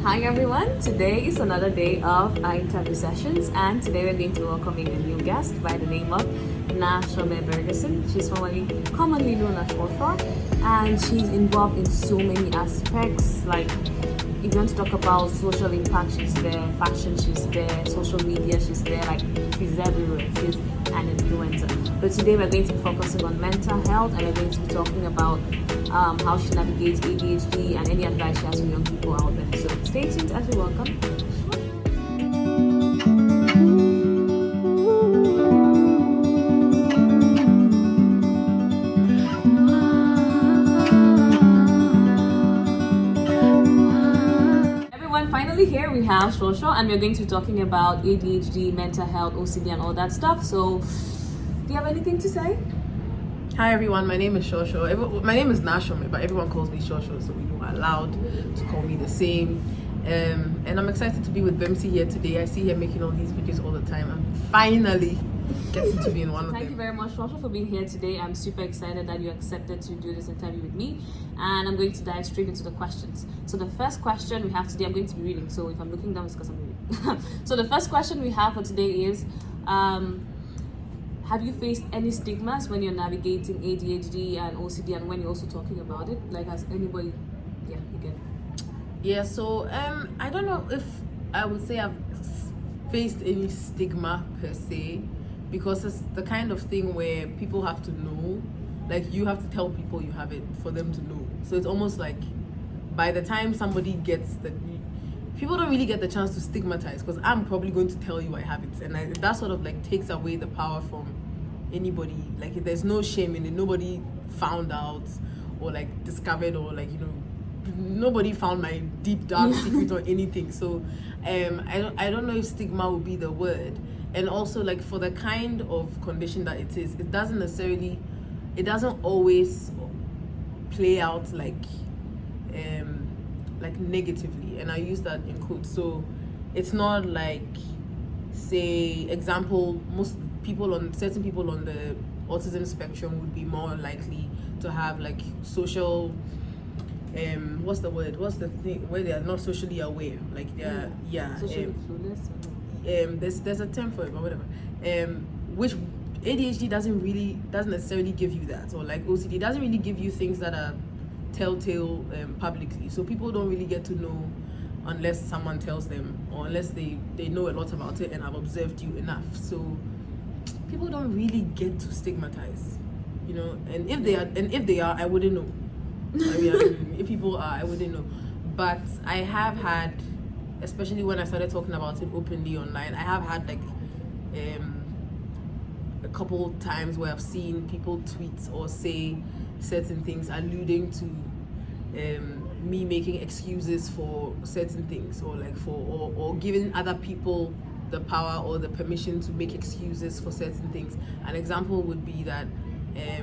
Hi everyone, today is another day of our interview sessions, and today we're going to be welcoming a new guest by the name of Naa Shome. She's commonly known as Shosho, and she's involved in so many aspects. Like, if you want to talk about social impact, she's there, fashion, she's there, social media, she's there, like she's everywhere. She's an influencer. But today we're going to be focusing on mental health, and we're going to be talking about how she navigates ADHD and any advice she has for young people out there. So stay tuned as we welcome. Everyone, finally here we have Shosho, and we're going to be talking about ADHD, mental health, OCD, and all that stuff. So, do you have anything to say? Hi everyone, my name is Shosho. My name is Naa Shome, but everyone calls me Shosho, so you are allowed to call me the same. And I'm excited to be with Bemsi here today. I see her making all these videos all the time. I'm finally getting to be in one of them. Thank you very much, Shosho, for being here today. I'm super excited that you accepted to do this interview with me, and I'm going to dive straight into the questions. So the first question we have today, I'm going to be reading, so if I'm looking down, it's because I'm reading. So the first question we have for today is, have you faced any stigmas when you're navigating ADHD and OCD, and when you're also talking about it? Like, has anybody... Yeah, you get it. Yeah, so I don't know if I would say I've faced any stigma per se, because it's the kind of thing where people have to know, like you have to tell people you have it for them to know. So it's almost like by the time somebody gets the... People don't really get the chance to stigmatize, because I'm probably going to tell you I have it, and that sort of like takes away the power from anybody. Like, there's no shame in it. Nobody found out or like discovered, or like, you know, nobody found my deep dark secret or anything. So I don't know if stigma would be the word. And also, like, for the kind of condition that it is, it doesn't always play out like negatively, and I use that in quotes. So it's not like, say, example, certain people on the autism spectrum would be more likely to have like social what's the thing where they are not socially aware, like they're Socially clueless. There's a term for it, but whatever, which ADHD doesn't necessarily give you that, or like OCD doesn't really give you things that are telltale publicly. So people don't really get to know unless someone tells them, or unless they know a lot about it and have observed you enough. So people don't really get to stigmatize, you know. And if they are, I wouldn't know. I mean, if people are, I wouldn't know. But I have had, especially when I started talking about it openly online, I have had like a couple times where I've seen people tweet or say certain things alluding to me making excuses for certain things, or like or giving other people the power or the permission to make excuses for certain things. An example would be that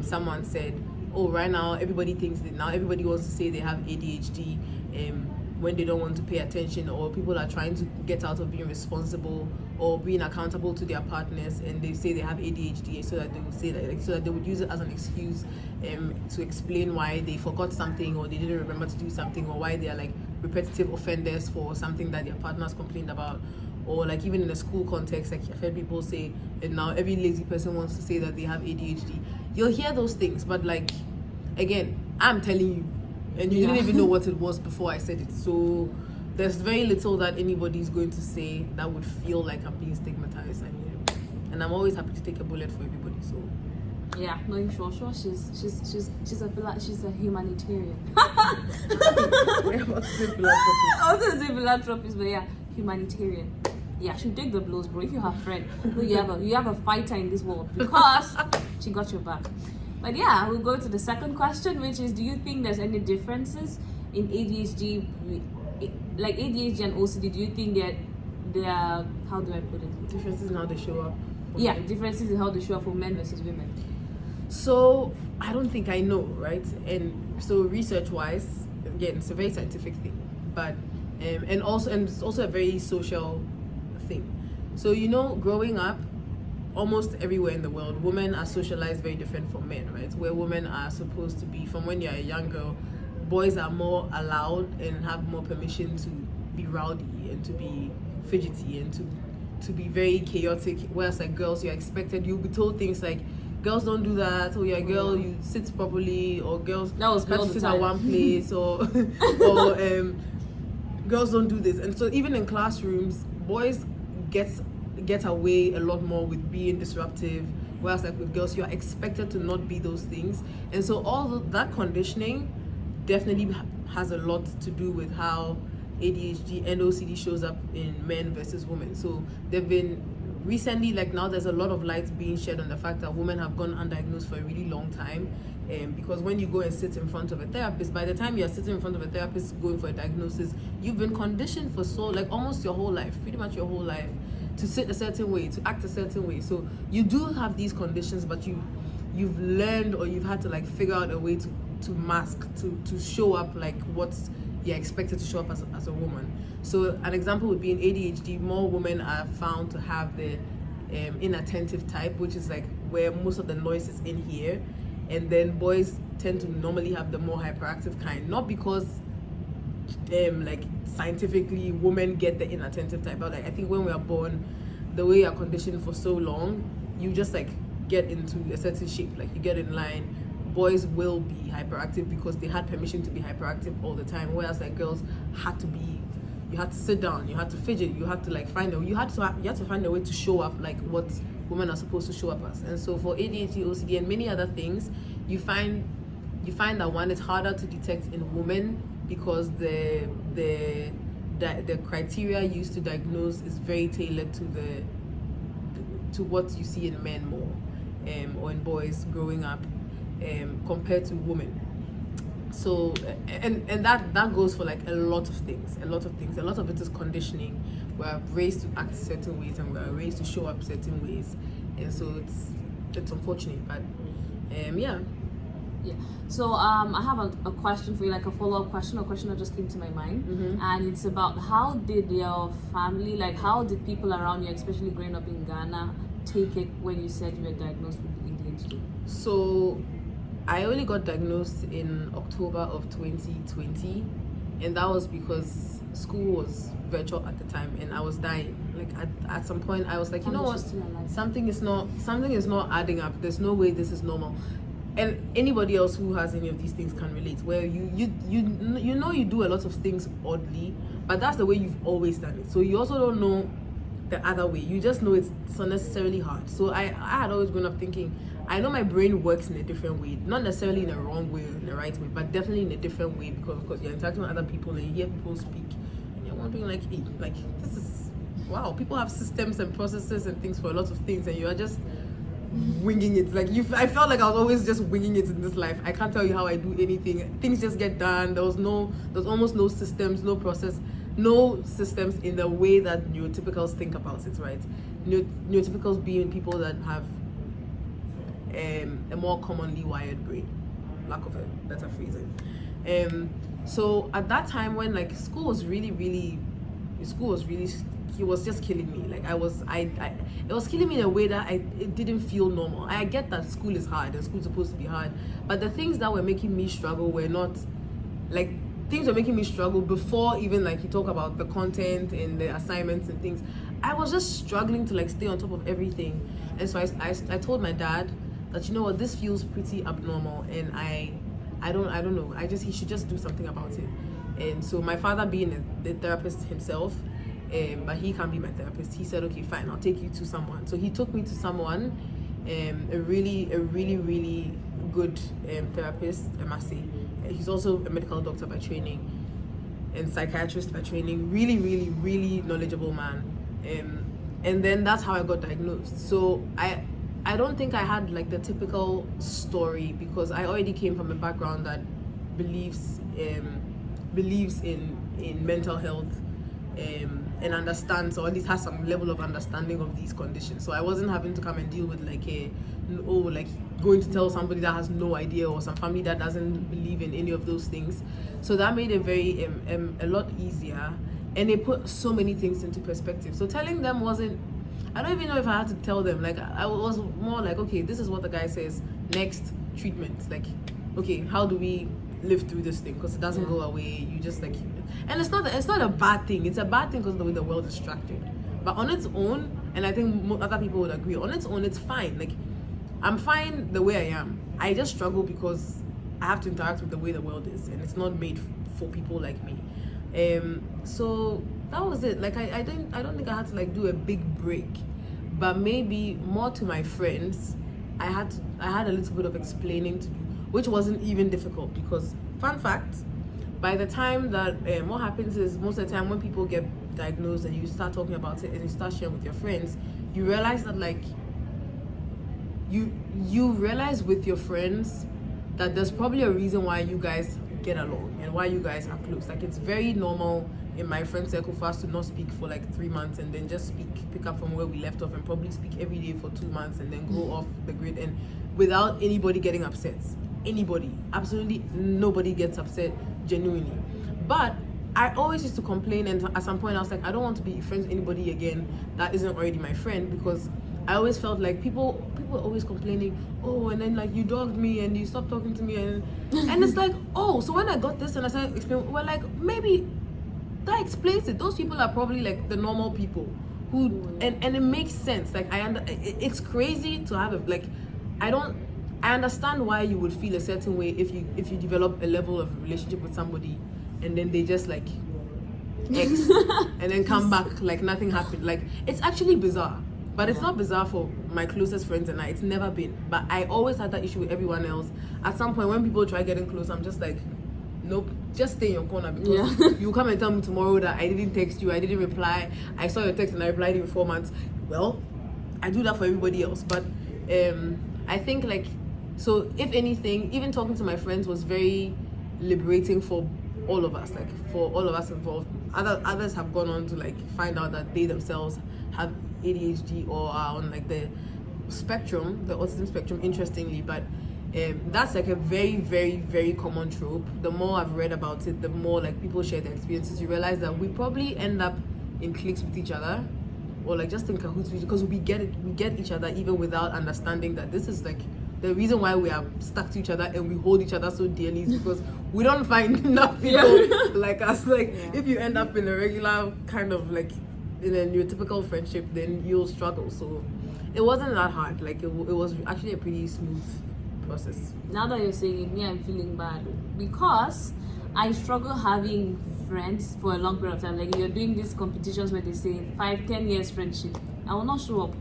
someone said, oh, right now everybody thinks that now everybody wants to say they have ADHD when they don't want to pay attention, or people are trying to get out of being responsible or being accountable to their partners, and they say they have ADHD, so that they would say that, like, so that they would use it as an excuse to explain why they forgot something, or they didn't remember to do something, or why they are like repetitive offenders for something that their partners complained about. Or like even in a school context, like I've heard people say, and now every lazy person wants to say that they have ADHD. You'll hear those things, but like, again, I'm telling you, and you didn't even know what it was before I said it. So there's very little that anybody's going to say that would feel like I'm being stigmatized. I mean, and I'm always happy to take a bullet for everybody. So yeah, no, you're sure. She's a humanitarian. I was I was gonna say philanthropist, but yeah, humanitarian. Yeah, she'll take the blows, bro. If you have a friend, no, you have a fighter in this world, because she got your back. But yeah, we'll go to the second question, which is, do you think there's any differences in ADHD, like ADHD and OCD? Do you think they are, how do I put it? Differences in how they show up. Yeah, differences in how they show up for men versus women. So I don't think I know, right? And so research-wise, again, it's a very scientific thing, but and it's also a very social thing. So, you know, growing up, almost everywhere in the world, women are socialized very different from men, right? Where women are supposed to be, from when you're a young girl, boys are more allowed and have more permission to be rowdy and to be fidgety and to be very chaotic, whereas like girls, you're expected, you'll be told things like, girls don't do that, or you're a girl, you sit properly, or girls can't sit at one place, or or girls don't do this. And so even in classrooms, boys get away a lot more with being disruptive, whereas like with girls, you're expected to not be those things. And so all that conditioning definitely has a lot to do with how ADHD and OCD shows up in men versus women. So they've been recently, like now, there's a lot of light being shed on the fact that women have gone undiagnosed for a really long time. Because when you go and sit in front of a therapist, by the time you're sitting in front of a therapist going for a diagnosis, you've been conditioned for like almost your whole life, pretty much your whole life, to sit a certain way, to act a certain way. So you do have these conditions, but you've learned, or you've had to like figure out a way to mask, to show up like what's you're expected to show up as a woman. So an example would be in ADHD, more women are found to have the inattentive type, which is like where most of the noise is in here, and then boys tend to normally have the more hyperactive kind. Not because like scientifically women get the inattentive type, but like I think when we are born, the way you're conditioned for so long, you just like get into a certain shape, like you get in line. Boys will be hyperactive because they had permission to be hyperactive all the time, whereas like girls had to be, you had to sit down, you had to fidget, you had to like you had to find a way to show up like what women are supposed to show up as. And so for ADHD, OCD, and many other things, you find that one, it's harder to detect in women because the criteria used to diagnose is very tailored to what you see in men more, or in boys growing up, compared to women. So and that goes for like a lot of things. A lot of it is conditioning. We're raised to act certain ways, and we're raised to show up certain ways, and so it's unfortunate, but yeah. So I have a question for you, like a follow-up question, a question that just came to my mind. And it's about how did your family, like how did people around you, especially growing up in Ghana, take it when you said you were diagnosed with ADHD? So I only got diagnosed in October of 2020, and that was because school was virtual at the time, and I was dying. Like at some point, I was like, you know what, something is not adding up. There's no way this is normal. And anybody else who has any of these things can relate. Where you know you do a lot of things oddly, but that's the way you've always done it. So you also don't know the other way. You just know it's unnecessarily hard. So I had always grown up thinking, I know my brain works in a different way, not necessarily in a wrong way or in the right way, but definitely in a different way, because you're interacting with other people and you hear people speak, and you're wondering like, hey, like this is wow. People have systems and processes and things for a lot of things, and you are just winging it. Like I felt like I was always just winging it in this life. I can't tell you how I do anything. Things just get done. There was almost no systems, no process, no systems in the way that neurotypicals think about it, right? Neurotypicals being people that have a more commonly wired brain, lack of a better phrasing. So at that time when like school was really, it was just killing me. Like it was killing me in a way that it didn't feel normal. I get that school is hard and school's supposed to be hard, but the things that were making me struggle were not like things were making me struggle before even like you talk about the content and the assignments and things. I was just struggling to like stay on top of everything, and so I told my dad that, you know what, this feels pretty abnormal, and I don't know. He should just do something about it. And so my father, being the therapist himself, but he can't be my therapist, he said, okay, fine, I'll take you to someone. So he took me to someone, a really good therapist, I must say. He's also a medical doctor by training and psychiatrist by training. Really knowledgeable man. And then that's how I got diagnosed. So I don't think I had like the typical story, because I already came from a background that believes in mental health, and understands, or at least has some level of understanding of these conditions. So I wasn't having to come and deal with like going to tell somebody that has no idea, or some family that doesn't believe in any of those things. So that made it very a lot easier, and it put so many things into perspective. So telling them wasn't, I don't even know if I had to tell them. Like I was more like, okay, this is what the guy says, next treatment. Like, okay, how do we live through this thing? Because it doesn't go away. You just like And it's not a bad thing. It's a bad thing because of the way the world is structured. But on its own, and I think other people would agree, on its own, it's fine. Like, I'm fine the way I am. I just struggle because I have to interact with the way the world is, and it's not made for people like me. So that was it. Like, I don't think I had to like do a big break, but maybe more to my friends. I had a little bit of explaining to do, which wasn't even difficult because, fun fact, by the time that what happens is most of the time when people get diagnosed and you start talking about it and you start sharing with your friends, you realize that like you realize with your friends that there's probably a reason why you guys get along and why you guys are close. Like, it's very normal in my friend circle for us to not speak for like 3 months and then just pick up from where we left off and probably speak every day for 2 months and then go off the grid, and without anybody getting upset. Anybody, absolutely nobody gets upset genuinely. But I always used to complain, and at some point I was like, I don't want to be friends with anybody again that isn't already my friend, because I always felt like people are always complaining, oh, and then like you dogged me and you stopped talking to me, and it's like, oh, so when I got this and I started explaining, well, like maybe that explains it. Those people are probably like the normal people who, and it makes sense. Like it's crazy to have I understand why you would feel a certain way if you develop a level of relationship with somebody and then they just like X and then come back like nothing happened. Like, it's actually bizarre. But it's not bizarre for my closest friends and I. It's never been. But I always had that issue with everyone else. At some point, when people try getting close, I'm just like, nope, just stay in your corner, because you come and tell me tomorrow that I didn't text you, I didn't reply, I saw your text and I replied in 4 months. Well, I do that for everybody else. But I think like, so if anything, even talking to my friends was very liberating for all of us, like for all of us involved. Others have gone on to like find out that they themselves have ADHD or are on like the spectrum, the autism spectrum, interestingly. But that's like a very, very, very common trope. The more I've read about it, the more like people share their experiences, you realize that we probably end up in cliques with each other, or like just in cahoots with, because we get each other even without understanding that this is like the reason why we are stuck to each other and we hold each other so dearly is because we don't find enough people like us. Like, if you end up in a regular kind of like in a neurotypical friendship, then you'll struggle. So it wasn't that hard. Like, it was actually a pretty smooth process. Now that you're saying it, me, I'm feeling bad because I struggle having friends for a long period of time. Like, you're doing these competitions where they say 5-10 years friendship, I will not show up.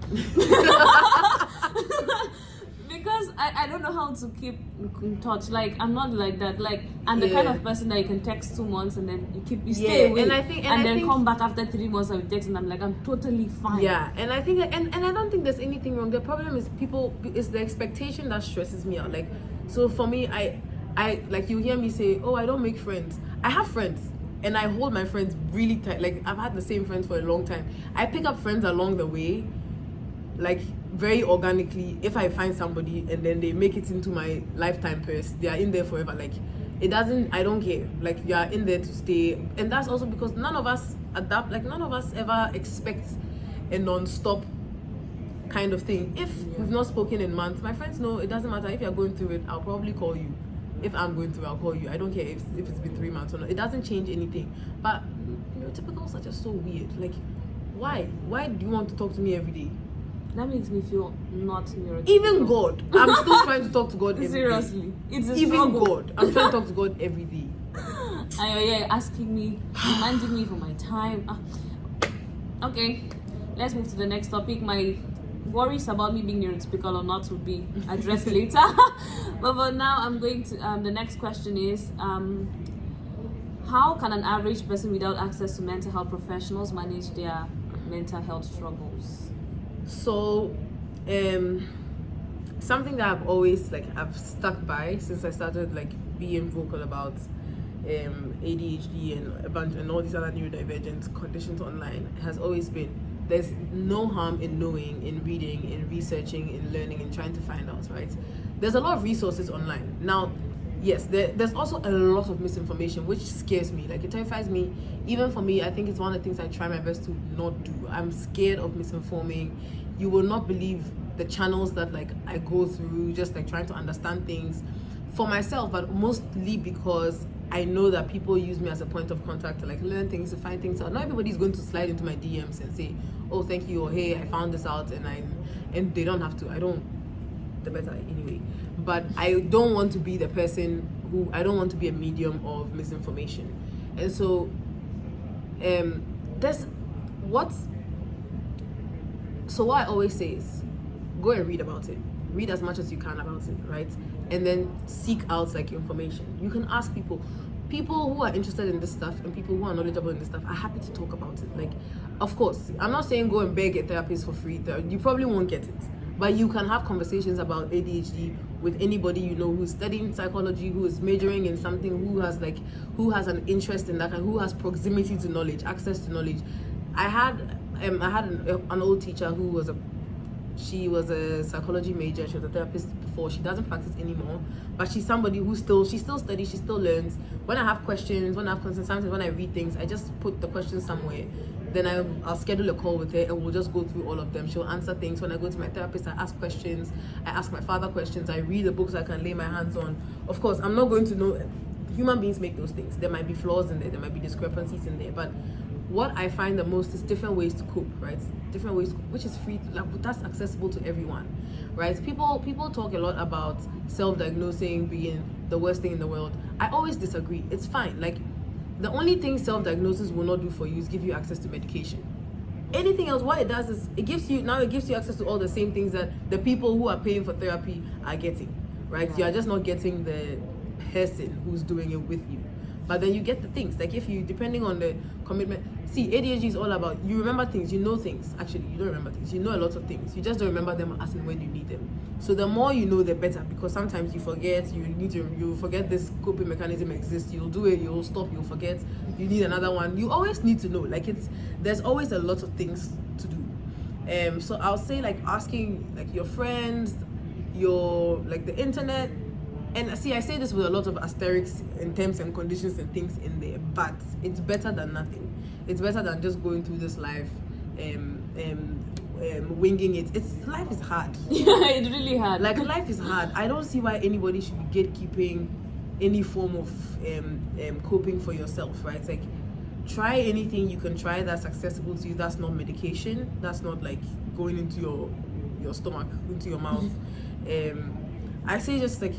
Because I don't know how to keep in touch. Like, I'm not like that. Like, I'm the kind of person that you can text 2 months and then you stay away, and then come back after 3 months and text, and I'm like, I'm totally fine. Yeah, and I think and I don't think there's anything wrong. The problem is it's the expectation that stresses me out. Like, so for me, I like, you hear me say, oh, I don't make friends. I have friends and I hold my friends really tight. Like, I've had the same friends for a long time. I pick up friends along the way, like very organically. If I find somebody and then they make it into my lifetime purse, they are in there forever. Like, I don't care. Like, you are in there to stay. And that's also because none of us adapt. Like, none of us ever expect a non-stop kind of thing. If we've not spoken in months, my friends know it doesn't matter. If you're going through it, I'll probably call you. If I'm going through, I'll call you. I don't care if it's been 3 months or not. It doesn't change anything. But neurotypicals are just so weird. Like, why do you want to talk to me every day? That makes me feel not neurotypical. Even God, I'm still trying to talk to God every Seriously, day. it's a Even struggle. God, I'm trying to talk to God every day. And you're asking me, demanding me for my time. Okay, let's move to the next topic. My worries about me being neurotypical or not will be addressed later. But for now, I'm going to. The next question is, how can an average person without access to mental health professionals manage their mental health struggles? So, something that I've stuck by since I started like being vocal about ADHD and all these other neurodivergent conditions online has always been, there's no harm in knowing, in reading, in researching, in learning, in trying to find out, right? There's a lot of resources online. Now, yes, there's also a lot of misinformation, which scares me. Like, it terrifies me. Even for me, I think it's one of the things I try my best to not do. I'm scared of misinforming. You will not believe the channels that like I go through, just like trying to understand things for myself, but mostly because I know that people use me as a point of contact to like learn things, to find things out. Not everybody's going to slide into my DMs and say, oh, thank you, or hey, I found this out, and they don't have to. I don't, the better anyway. But I don't want to be the person I don't want to be a medium of misinformation. And so what I always say is go and read about it. Read as much as you can about it, right? And then seek out like information. You can ask people who are interested in this stuff and people who are knowledgeable in this stuff are happy to talk about it. Like, of course, I'm not saying go and beg a therapist for free. You probably won't get it. But you can have conversations about ADHD with anybody you know who's studying psychology, who is majoring in something, who has an interest in that, and who has proximity to knowledge, access to knowledge. I had an old teacher who was she was a psychology major. She was a therapist before. She doesn't practice anymore, but she's somebody she still studies, she still learns. When I have questions, when I have concerns, sometimes when I read things, I just put the questions somewhere. Then I'll schedule a call with her and we'll just go through all of them. She'll answer things. When I go to my therapist, I ask questions. I ask my father questions. I read the books I can lay my hands on. Of course, I'm not going to know. Human beings make those things. There might be flaws in there. There might be discrepancies in there. But what I find the most is different ways to cope, right? Different ways, which is free, like that's accessible to everyone, right? People talk a lot about self-diagnosing being the worst thing in the world. I always disagree. It's fine. Like, the only thing self-diagnosis will not do for you is give you access to medication. Anything else, what it does is it gives you access to all the same things that the people who are paying for therapy are getting, right? You are just not getting the person who's doing it with you. But then you get the things, like if you, depending on the commitment. See, ADHD is all about, you remember things, you know things. Actually, you don't remember things. You know a lot of things. You just don't remember them as and when you need them. So the more you know, the better, because sometimes you forget, you forget this coping mechanism exists. You'll do it, you'll stop, you'll forget. You need another one. You always need to know. Like there's always a lot of things to do. So I'll say like asking like your friends, the internet. And see, I say this with a lot of asterisks in terms and conditions and things in there, but it's better than nothing. It's better than just going through this life, winging it. Life is hard. Yeah, it's really hard. Like, life is hard. I don't see why anybody should be gatekeeping any form of coping for yourself, right? It's like, try anything you can try that's accessible to you. That's not medication. That's not like going into your stomach, into your mouth. I say just like,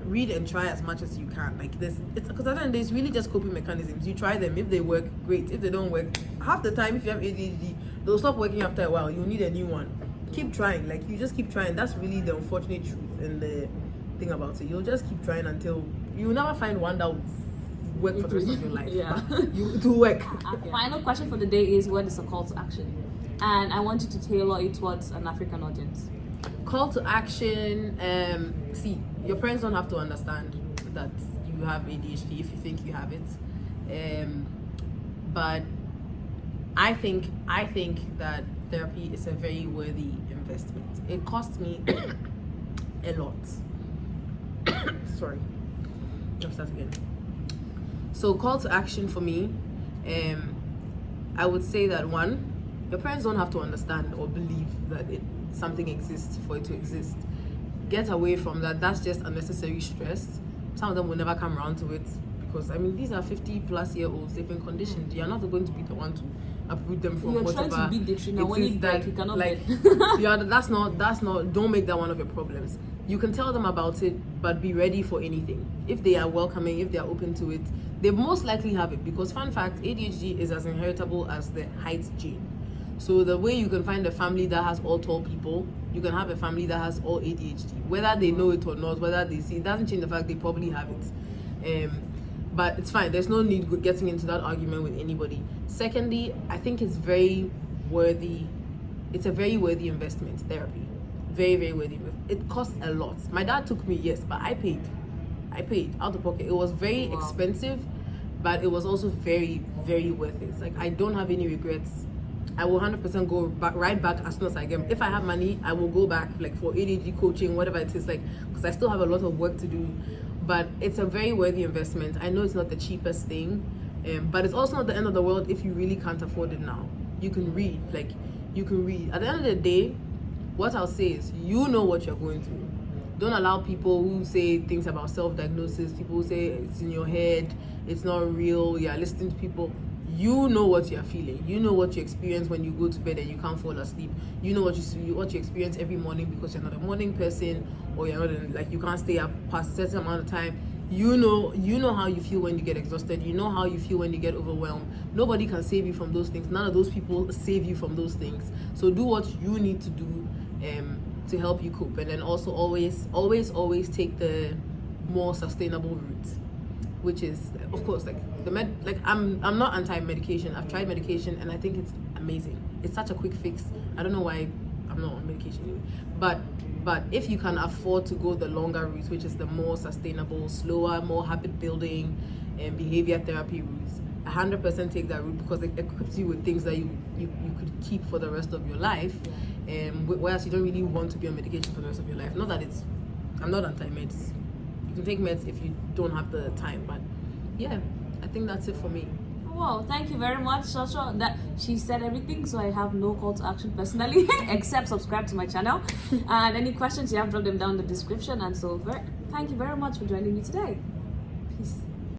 read and try as much as you can. Like it's because at the end it's really just coping mechanisms. You try them. If they work, great. If they don't work, half the time if you have ADHD, they'll stop working after a while. You'll need a new one. Keep trying. Like, you just keep trying. That's really the unfortunate truth and the thing about it. You'll just keep trying until you'll never find one that will work for the rest of your life. Yeah. It will work. Our final question for the day is, what is a call to action? And I want you to tailor it towards an African audience. Call to action. See, your parents don't have to understand that you have ADHD if you think you have it. But I think that therapy is a very worthy investment. It cost me a lot. Sorry. Let's start again. So call to action for me, I would say that one, your parents don't have to understand or believe that something exists for it to exist. Get away from that. That's just unnecessary stress. Some of them will never come around to it because these are 50-plus-year-olds. They've been conditioned. You're not going to be the one to uproot them from whatever. You're trying to beat the tree now. When you break, you cannot like. That's not. Don't make that one of your problems. You can tell them about it, but be ready for anything. If they are welcoming, if they are open to it, they most likely have it. Because fun fact, ADHD is as inheritable as the height gene. So the way you can find a family that has all tall people, you can have a family that has all ADHD. Whether they know it or not, whether they see it, doesn't change the fact they probably have it. But it's fine. There's no need getting into that argument with anybody. Secondly, I think it's very worthy. It's a very worthy investment, therapy. Very, very worthy. It costs a lot. My dad took me, yes, but I paid out of pocket. It was very expensive, but it was also very, very worth it. Like, I don't have any regrets. I will 100% go right back as soon as I get. If I have money, I will go back, like, for ADHD coaching, whatever it is, like, because I still have a lot of work to do. But it's a very worthy investment. I know it's not the cheapest thing, but it's also not the end of the world if you really can't afford it now. You can read. At the end of the day, what I'll say is, you know what you're going through. Don't allow people who say things about self-diagnosis, people who say it's in your head, it's not real, you're listening to people. You know what you're feeling. You know what you experience when you go to bed and you can't fall asleep. You know what you experience every morning because you're not a morning person, or you're not like you can't stay up past a certain amount of time. You know how you feel when you get exhausted. You know how you feel when you get overwhelmed. Nobody can save you from those things. None of those people save you from those things. So do what you need to do to help you cope, and then also always take the more sustainable route, which is of course like I'm not anti-medication. I've tried medication and I think it's amazing. It's such a quick fix. I don't know why I'm not on medication anyway. But if you can afford to go the longer route, which is the more sustainable, slower, more habit building and behavior therapy routes, 100% take that route because it equips you with things that you could keep for the rest of your life. Whereas you don't really want to be on medication for the rest of your life. Not that I'm not anti-meds. You can take meds if you don't have the time, but yeah, I think that's it for me. Wow, thank you very much, Shosho. That she said everything, so I have no call to action personally, except subscribe to my channel. And any questions you have, drop them down in the description. And so, thank you very much for joining me today. Peace.